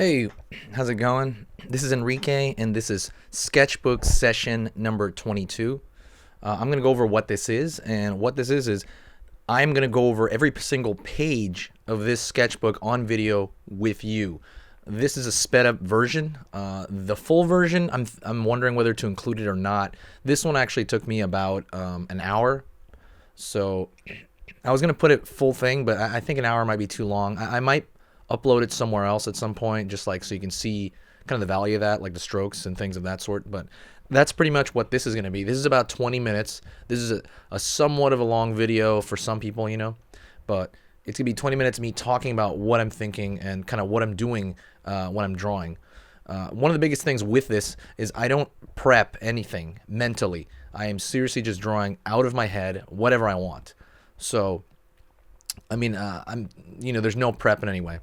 Hey, how's it going? This is Enrique, and this is Sketchbook session number 22. I'm going to go over what this is, and what this is I'm going to go over every single page of this sketchbook on video with you. This is a sped up version. The full version, I'm wondering whether to include it or not. This one actually took me about an hour, so I was going to put it full thing, but I think an hour might be too long. I might upload it somewhere else at some point, just like so you can see kind of the value of that, like the strokes and things of that sort. But that's pretty much what this is going to be. This is about 20 minutes. This is a somewhat of a long video for some people, but it's going to be 20 minutes of me talking about what I'm thinking and kind of what I'm doing when I'm drawing. One of the biggest things with this is I don't prep anything mentally. I am seriously just drawing out of my head whatever I want. So, there's no prep in any way.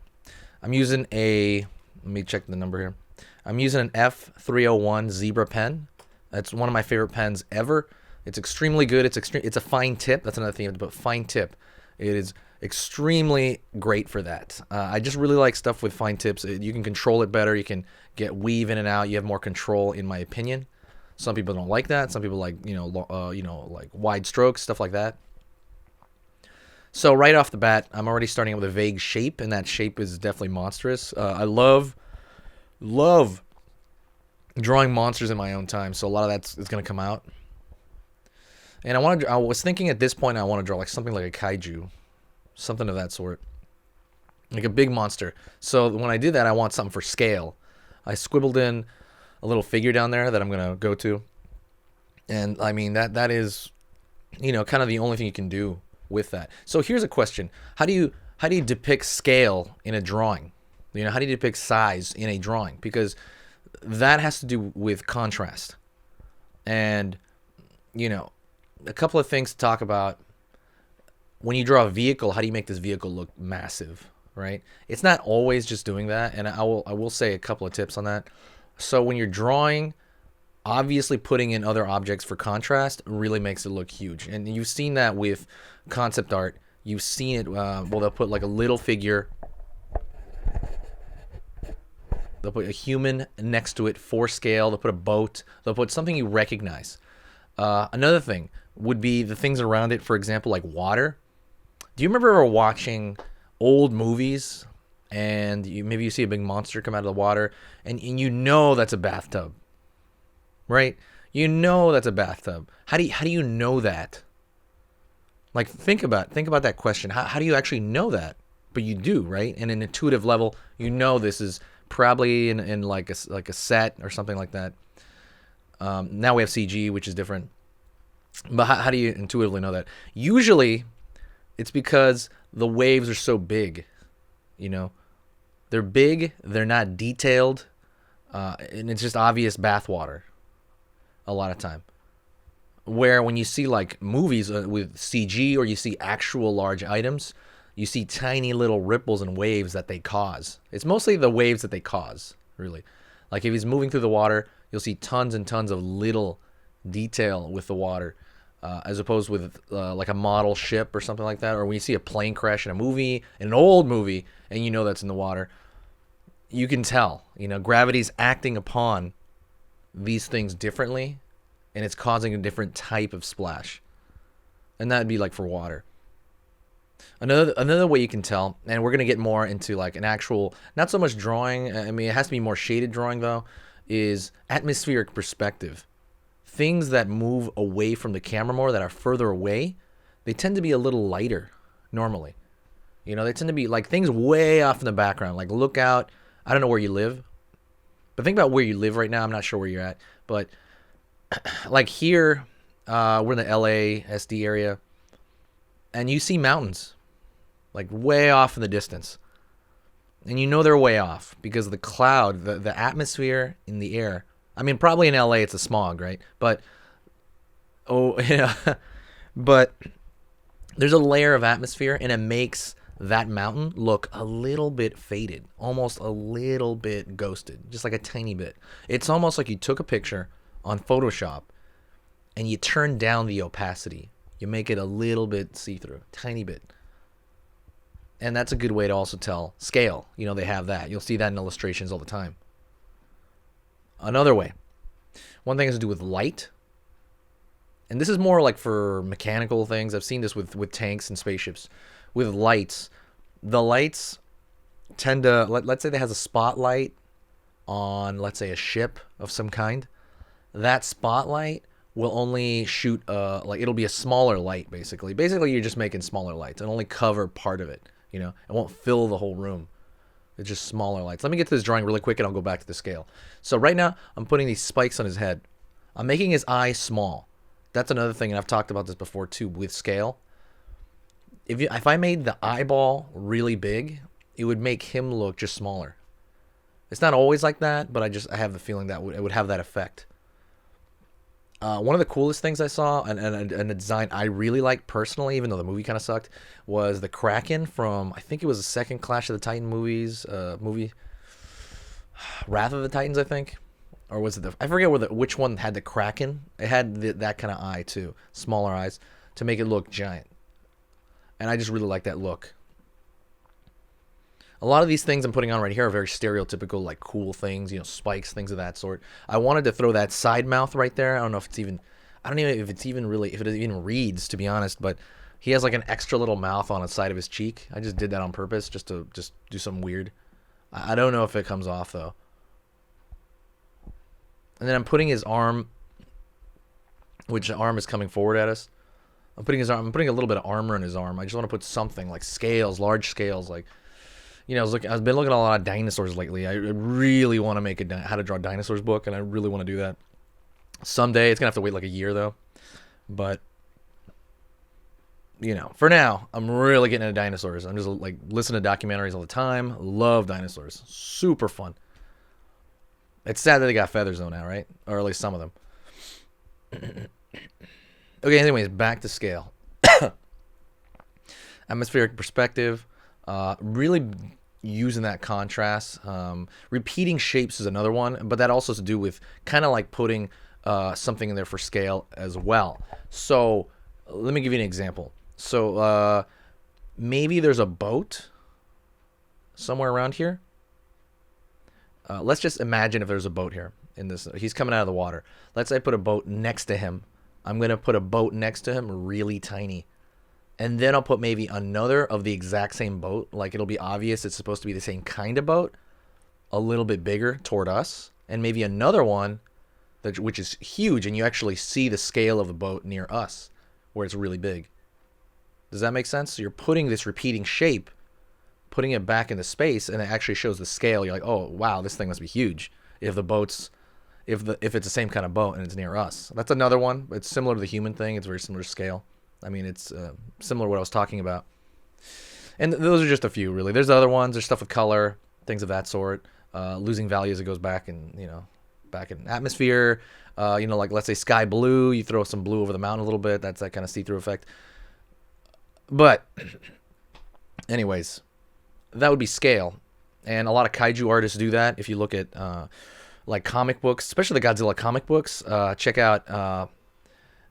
I'm using let me check the number here. I'm using an F301 Zebra pen. That's one of my favorite pens ever. It's extremely good. It's a fine tip. That's another thing, but fine tip. It is extremely great for that. I just really like stuff with fine tips. You can control it better. You can get weave in and out. You have more control, in my opinion. Some people don't like that. Some people like, like wide strokes, stuff like that. So right off the bat, I'm already starting with a vague shape, and that shape is definitely monstrous. I love drawing monsters in my own time, so a lot of that's going to come out. And I was thinking at this point I want to draw like something like a kaiju, something of that sort, like a big monster. So when I did that, I want something for scale. I scribbled in a little figure down there that I'm going to go to, and I mean that is, kind of the only thing you can do with that. So here's a question: How do you depict scale in a drawing? How do you depict size in a drawing? Because that has to do with contrast. And a couple of things to talk about. When you draw a vehicle, how do you make this vehicle look massive, right? It's not always just doing that, and I will say a couple of tips on that. So when you're drawing, obviously putting in other objects for contrast really makes it look huge. And you've seen that with concept art. You've seen it, they'll put like a little figure. They'll put a human next to it for scale. They'll put a boat. They'll put something you recognize. Another thing would be the things around it, for example, like water. Do you remember ever watching old movies and maybe you see a big monster come out of the water and that's a bathtub? Right? That's a bathtub. How do you know that? Like, think about that question. How do you actually know that? But you do, right? In an intuitive level, this is probably in like a set or something like that. Now we have CG, which is different. But how do you intuitively know that? Usually, it's because the waves are so big. They're big. They're not detailed, and it's just obvious bathwater. A lot of time, where when you see like movies with CG or you see actual large items, you see tiny little ripples and waves that they cause. It's mostly the waves that they cause, really. Like if he's moving through the water, you'll see tons and tons of little detail with the water, as opposed with like a model ship or something like that. Or when you see a plane crash in a movie, in an old movie, and that's in the water, you can tell, gravity's acting upon these things differently, and it's causing a different type of splash. And that'd be like for water. Another way you can tell, and we're going to get more into like an actual, not so much drawing, I mean it has to be more shaded drawing though, is atmospheric perspective. Things that move away from the camera more, that are further away, they tend to be a little lighter normally. They tend to be like things way off in the background. Like look out, I don't know where you live, but think about where you live right now. I'm not sure where you're at, but like here, we're in the LA SD area, and you see mountains like way off in the distance, and they're way off because of the cloud, the atmosphere in the air. I mean, probably in LA it's a smog, right? But but there's a layer of atmosphere, and it makes that mountain look a little bit faded, almost a little bit ghosted, just like a tiny bit. It's almost like you took a picture on Photoshop and you turn down the opacity. You make it a little bit see-through, tiny bit. And that's a good way to also tell scale. They have that. You'll see that in illustrations all the time. Another way. One thing has to do with light. And this is more like for mechanical things. I've seen this with tanks and spaceships. With lights, the lights tend to, let's say that has a spotlight on, let's say, a ship of some kind. That spotlight will only shoot, it'll be a smaller light, basically. Basically, you're just making smaller lights and only cover part of it, It won't fill the whole room. It's just smaller lights. Let me get to this drawing really quick and I'll go back to the scale. So right now, I'm putting these spikes on his head. I'm making his eye small. That's another thing, and I've talked about this before too, with scale. If I made the eyeball really big, it would make him look just smaller. It's not always like that, but I have the feeling that it would have that effect. One of the coolest things I saw, and a design I really liked personally, even though the movie kind of sucked, was the Kraken from, I think it was the second Clash of the Titan movie, Wrath of the Titans, I think. Or was it I forget which one had the Kraken. It had that kind of eye too, smaller eyes, to make it look giant. And I just really like that look. A lot of these things I'm putting on right here are very stereotypical, like cool things, spikes, things of that sort. I wanted to throw that side mouth right there. I don't know if it's even, I don't know if it even reads, to be honest, but he has like an extra little mouth on the side of his cheek. I just did that on purpose, just to do something weird. I don't know if it comes off though. And then I'm putting his arm, which arm is coming forward at us. I'm putting a little bit of armor in his arm. I just want to put something like scales, large scales, like, I've been looking at a lot of dinosaurs lately. I really want to make a how to draw dinosaurs book, and I really want to do that someday. It's gonna have to wait like a year though, but for now, I'm really getting into dinosaurs. I'm just like listening to documentaries all the time. Love dinosaurs, super fun. It's sad that they got feathers though now, right? Or at least some of them. Okay, anyways, back to scale. Atmospheric perspective. Really using that contrast. Repeating shapes is another one, but that also has to do with kind of like putting something in there for scale as well. So let me give you an example. So maybe there's a boat somewhere around here. Let's just imagine if there's a boat here in this. He's coming out of the water. Let's say I put a boat next to him. I'm going to put a boat next to him really tiny. And then I'll put maybe another of the exact same boat. Like it'll be obvious it's supposed to be the same kind of boat, a little bit bigger toward us. And maybe another one which is huge, and you actually see the scale of the boat near us where it's really big. Does that make sense? So you're putting this repeating shape, putting it back into space, and it actually shows the scale. You're like, oh wow, this thing must be huge. If it's the same kind of boat and it's near us. That's another one. It's similar to the human thing. It's very similar to scale. I mean, it's similar to what I was talking about. And those are just a few, really. There's other ones. There's stuff with color, things of that sort. Losing value as it goes back in atmosphere. Like let's say sky blue. You throw some blue over the mountain a little bit. That's that kind of see-through effect. But anyways, that would be scale. And a lot of kaiju artists do that. If you look at like comic books, especially the Godzilla comic books, check out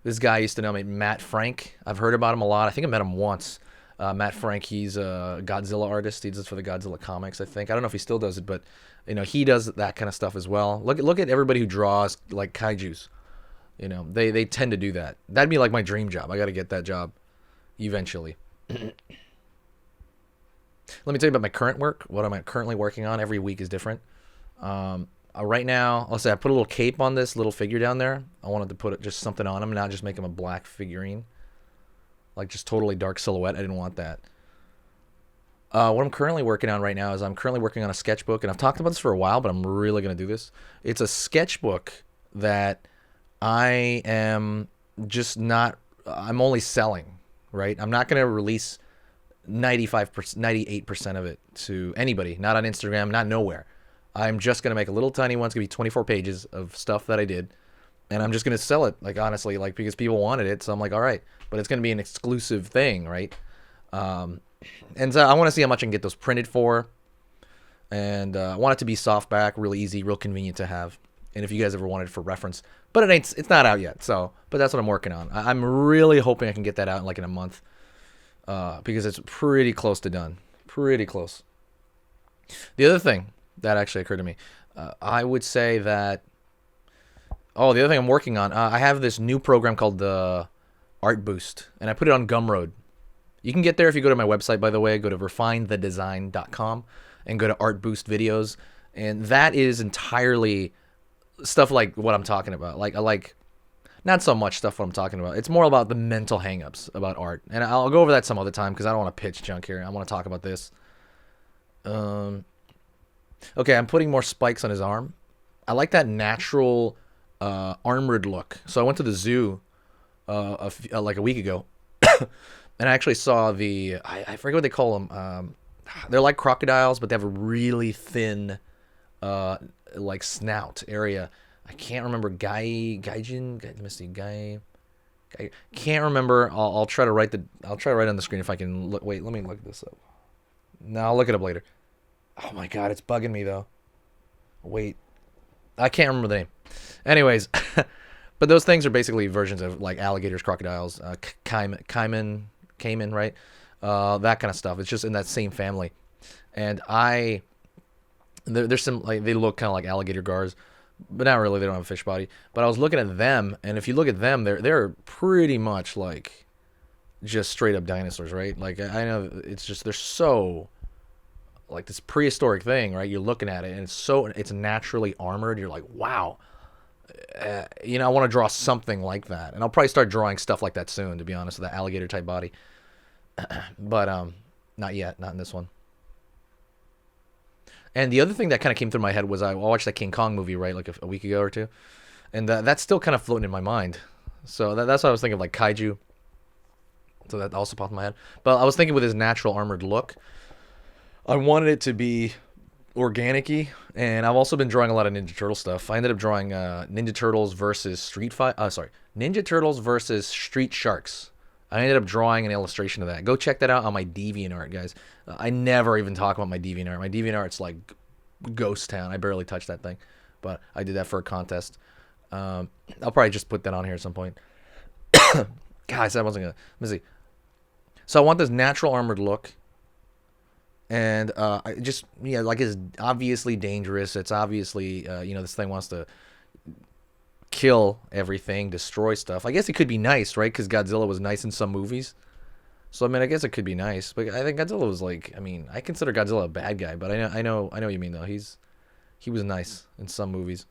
this guy I used to know, Matt Frank. I've heard about him a lot. I think I met him once. Matt Frank, he's a Godzilla artist. He does it for the Godzilla comics, I think. I don't know if he still does it, but he does that kind of stuff as well. Look at everybody who draws like kaijus. They tend to do that. That'd be like my dream job. I got to get that job eventually. Let me tell you about my current work. What I'm currently working on. Every week is different. Right now, I'll say I put a little cape on this little figure down there. I wanted to put just something on him, not just make him a black figurine. Like just totally dark silhouette. I didn't want that. What I'm currently working on right now is I'm currently working on a sketchbook, and I've talked about this for a while, but I'm really going to do this. It's a sketchbook that I am just not, I'm only selling, right? I'm not going to release 95%, 98% of it to anybody, not on Instagram, not nowhere. I'm just going to make a little tiny one. It's going to be 24 pages of stuff that I did. And I'm just going to sell it, like, honestly, like, because people wanted it. So I'm like, all right, but it's going to be an exclusive thing, right? And so I want to see how much I can get those printed for. And I want it to be softback, really easy, real convenient to have. And if you guys ever wanted it for reference, but it's not out yet. So, but that's what I'm working on. I'm really hoping I can get that out in a month, because it's pretty close to done. Pretty close. The other thing that actually occurred to me, I would say that. Oh, the other thing I'm working on, I have this new program called the Art Boost, and I put it on Gumroad. You can get there if you go to my website, by the way. Go to refinethedesign.com and go to Art Boost videos, and that is entirely stuff like what I'm talking about. Like I like not so much stuff what I'm talking about. It's more about the mental hangups about art, and I'll go over that some other time because I don't want to pitch junk here. I want to talk about this. Okay, I'm putting more spikes on his arm. I like that natural armored look. So I went to the zoo like a week ago, and I actually saw I forget what they call them. They're like crocodiles, but they have a really thin like snout area. I can't remember Gaijin. Let me see, can't remember. I'll try to write on the screen if I can look. Wait, let me look this up. No, I'll look it up later. Oh my god, it's bugging me though. Wait, I can't remember the name. Anyways, but those things are basically versions of like alligators, crocodiles, caiman, right? That kind of stuff. It's just in that same family. And there's some like they look kind of like alligator gars, but not really. They don't have a fish body. But I was looking at them, and if you look at them, they're pretty much like just straight up dinosaurs, right? Like I know it's just they're so like this prehistoric thing, right? You're looking at it, and it's naturally armored. You're like, wow. I want to draw something like that, and I'll probably start drawing stuff like that soon. To be honest, with that alligator type body, but not yet, not in this one. And the other thing that kind of came through my head was I watched that King Kong movie, right, like a week ago or two, and that's still kind of floating in my mind. So that's what I was thinking of, like kaiju. So that also popped in my head. But I was thinking with his natural armored look, I wanted it to be organic-y, and I've also been drawing a lot of Ninja Turtle stuff. I ended up drawing Ninja Turtles versus Ninja Turtles versus Street Sharks. I ended up drawing an illustration of that. Go check that out on my DeviantArt, guys. I never even talk about my DeviantArt. My DeviantArt's like ghost town. I barely touch that thing, but I did that for a contest. I'll probably just put that on here at some point. Guys, that wasn't gonna. Let me see. So I want this natural armored look. And I just, like it's obviously dangerous. It's obviously, this thing wants to kill everything, destroy stuff. I guess it could be nice, right? Because Godzilla was nice in some movies. So, I mean, I guess it could be nice. But I think Godzilla was like, I consider Godzilla a bad guy. But I know what you mean, though. He was nice in some movies.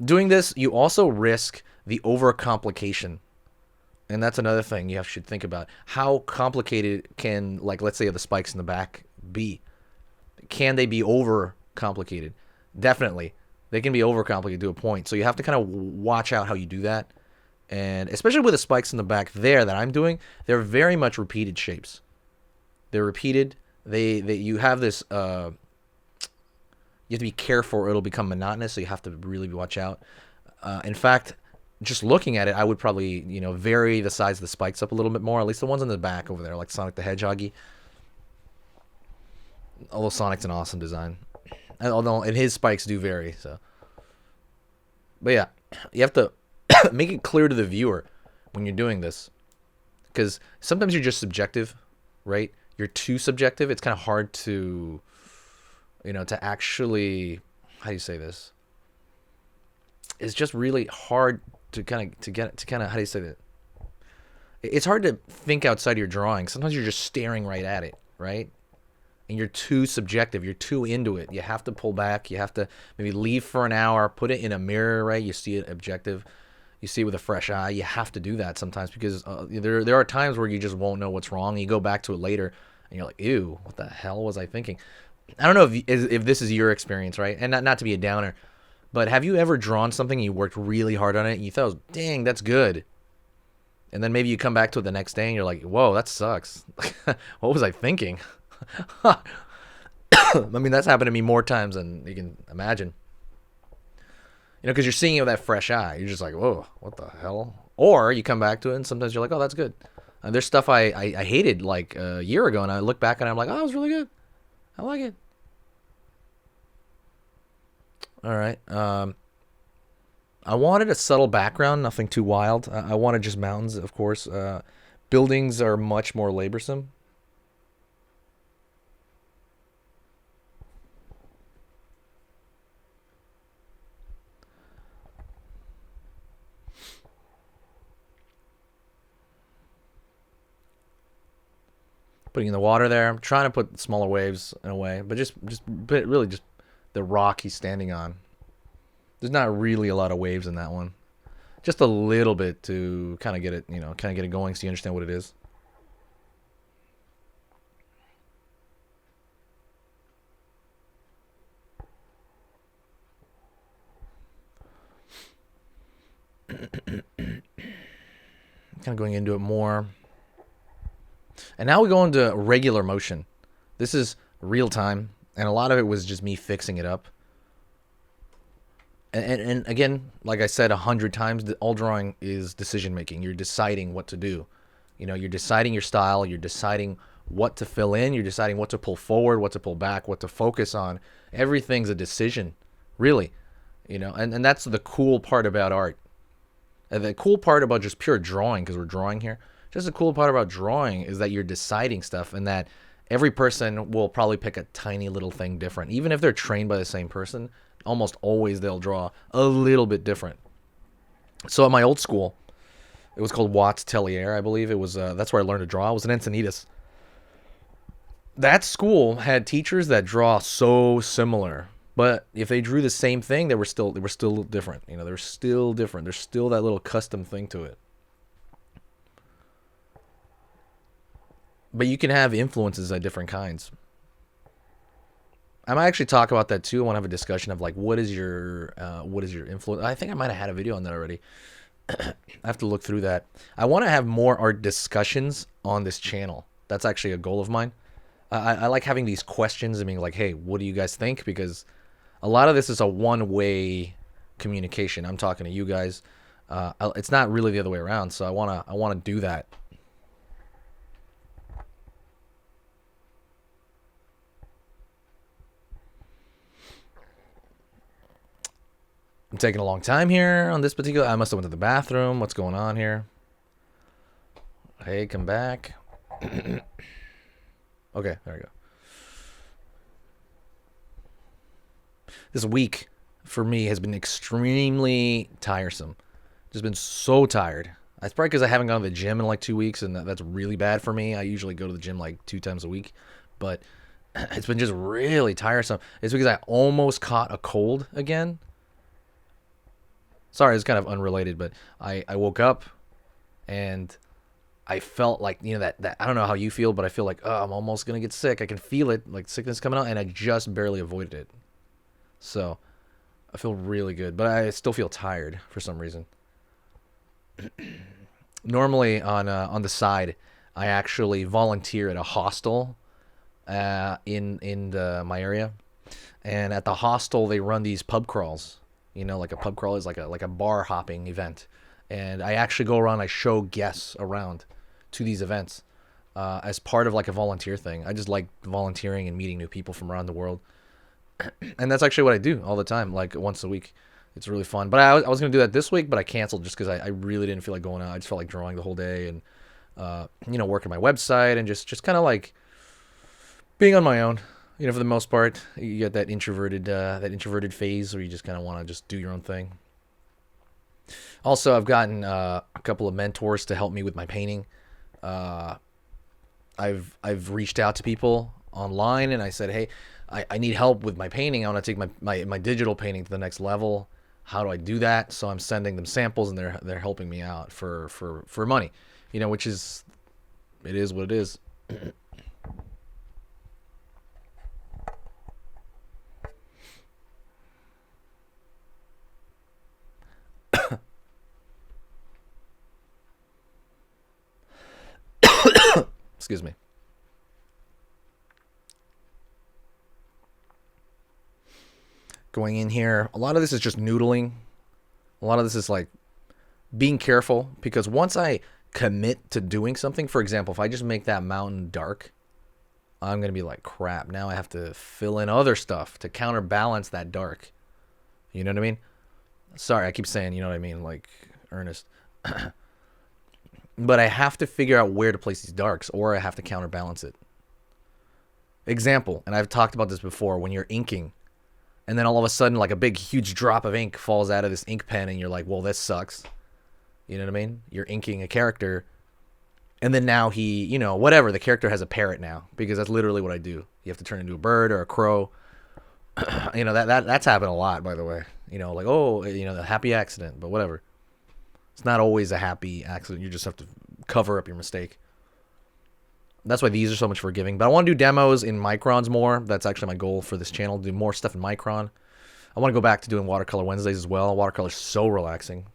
Doing this, you also risk the overcomplication. And that's another thing you should think about. How complicated can, like, let's say the spikes in the back be? Can they be over complicated? Definitely. They can be over complicated to a point. So you have to kind of watch out how you do that. And especially with the spikes in the back there that I'm doing, they're very much repeated shapes. They're repeated. You have this, you have to be careful or it'll become monotonous. So you have to really watch out. In fact, just looking at it, I would probably, vary the size of the spikes up a little bit more. At least the ones in the back over there, like Sonic the Hedgehog-y. Although Sonic's an awesome design. And his spikes do vary, so. But yeah, you have to make it clear to the viewer when you're doing this. Because sometimes you're just subjective, right? You're too subjective. It's kind of hard to, to actually, how do you say this? It's just really hard to kind of how do you say that? It's hard to think outside your drawing. Sometimes you're just staring right at it, right? And you're too subjective. You're too into it. You have to pull back. You have to maybe leave for an hour, put it in a mirror, right? You see it objective. You see it with a fresh eye. You have to do that sometimes because there are times where you just won't know what's wrong. And you go back to it later, and you're like, ew, what the hell was I thinking? I don't know if this is your experience, right? And not to be a downer, but have you ever drawn something and you worked really hard on it and you thought, dang, that's good. And then maybe you come back to it the next day and you're like, whoa, that sucks. What was I thinking? I mean, that's happened to me more times than you can imagine. Because you're seeing it with that fresh eye. You're just like, whoa, what the hell? Or you come back to it and sometimes you're like, oh, that's good. There's stuff I hated like a year ago and I look back and I'm like, oh, that was really good. I like it. All right. I wanted a subtle background, nothing too wild. I wanted just mountains, of course. Buildings are much more laborsome. putting in the water there. I'm trying to put smaller waves in a way, but really just the rock he's standing on. There's not really a lot of waves in that one. Just a little bit to kind of get it, kind of get it going so you understand what it is. Kind of going into it more. And now we go into regular motion. This is real time, and a lot of it was just me fixing it up. And again, like I said 100 times, all drawing is decision making. You're deciding what to do. You're deciding your style. You're deciding what to fill in. You're deciding what to pull forward, what to pull back, what to focus on. Everything's a decision, really. And that's the cool part about art. And the cool part about just pure drawing, because we're drawing here, just the cool part about drawing is that you're deciding stuff, and that every person will probably pick a tiny little thing different. Even if they're trained by the same person, almost always they'll draw a little bit different. So at my old school, it was called Watts Tellier, I believe. It was that's where I learned to draw. I was in Encinitas. That school had teachers that draw so similar, but if they drew the same thing, they were still different. They were still different. There's still that little custom thing to it. But you can have influences of different kinds. I might actually talk about that too. I want to have a discussion of like what is your influence. I think I might have had a video on that already. I have to look through that. I want to have more art discussions on this channel. That's actually a goal of mine. I like having these questions and being like, hey, what do you guys think? Because a lot of this is a one-way communication. I'm talking to you guys. It's not really the other way around. So I want to do that. I'm taking a long time here on this particular. I must have went to the bathroom. What's going on here? Hey, come back. Okay, there we go. This week for me has been extremely tiresome. Just been so tired. That's probably because I haven't gone to the gym in like 2 weeks, and that's really bad for me. I usually go to the gym like 2 times a week, but it's been just really tiresome. It's because I almost caught a cold again. Sorry, it's kind of unrelated, but I woke up and I felt like, that I don't know how you feel, but I feel like, I'm almost going to get sick. I can feel it, like sickness coming out, and I just barely avoided it. So I feel really good, but I still feel tired for some reason. Normally on the side, I actually volunteer at a hostel in my area. And at the hostel, they run these pub crawls. Like a pub crawl is like a bar hopping event. And I actually go around, I show guests around to these events as part of like a volunteer thing. I just like volunteering and meeting new people from around the world. And that's actually what I do all the time, like once a week. It's really fun. But I was going to do that this week, but I canceled just because I really didn't feel like going out. I just felt like drawing the whole day and, working my website and just kind of like being on my own. For the most part, you get that introverted phase where you just kind of want to just do your own thing. Also, I've gotten a couple of mentors to help me with my painting. I've reached out to people online and I said, hey, I need help with my painting. I want to take my digital painting to the next level. How do I do that? So I'm sending them samples and they're helping me out for money, which is what it is. Excuse me. Going in here, a lot of this is just noodling. A lot of this is like being careful, because once I commit to doing something, for example, if I just make that mountain dark, I'm going to be like, crap, now I have to fill in other stuff to counterbalance that dark. You know what I mean? Sorry, I keep saying, you know what I mean, like earnest. But I have to figure out where to place these darks, or I have to counterbalance it. Example, and I've talked about this before, when you're inking, and then all of a sudden, like a big, huge drop of ink falls out of this ink pen, and you're like, well, this sucks. You know what I mean? You're inking a character, And then now he, you know, whatever, the character has a parrot now because that's literally what I do. You have to turn into a bird or a crow. You know, that's happened a lot, by the way. You know, like, oh, you know, the happy accident, but whatever. It's not always a happy accident. You just have to cover up your mistake. That's why these are so much forgiving. But I want to do demos in microns more. That's actually my goal for this channel, do more stuff in micron. I want to go back to doing watercolor Wednesdays as well. Watercolor is so relaxing.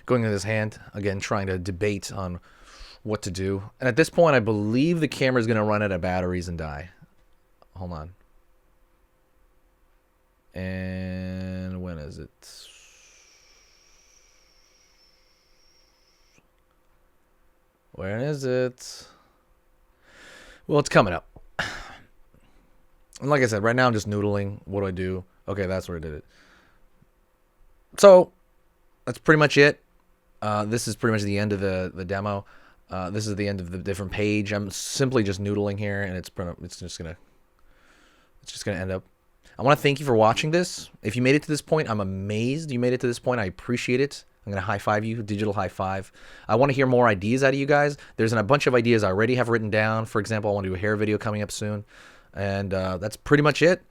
Going into this hand, again, trying to debate on what to do. And at this point, I believe the camera is going to run out of batteries and die. Hold on. And when is it? Where is it? Well, it's coming up. And like I said, right now I'm just noodling. What do I do? Okay, that's where I did it. So that's pretty much it. This is pretty much the end of the demo. This is the end of the different page. I'm simply just noodling here, and it's just gonna end up. I want to thank you for watching this. If you made it to this point, I'm amazed you made it to this point. I appreciate it. I'm gonna high five you, digital high five. I want to hear more ideas out of you guys. There's a bunch of ideas I already have written down. For example, I want to do a hair video coming up soon, and that's pretty much it.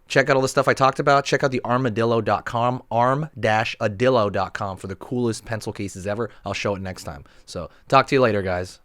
Check out all the stuff I talked about. Check out the armadillo.com, arm-adillo.com for the coolest pencil cases ever. I'll show it next time. So talk to you later, guys.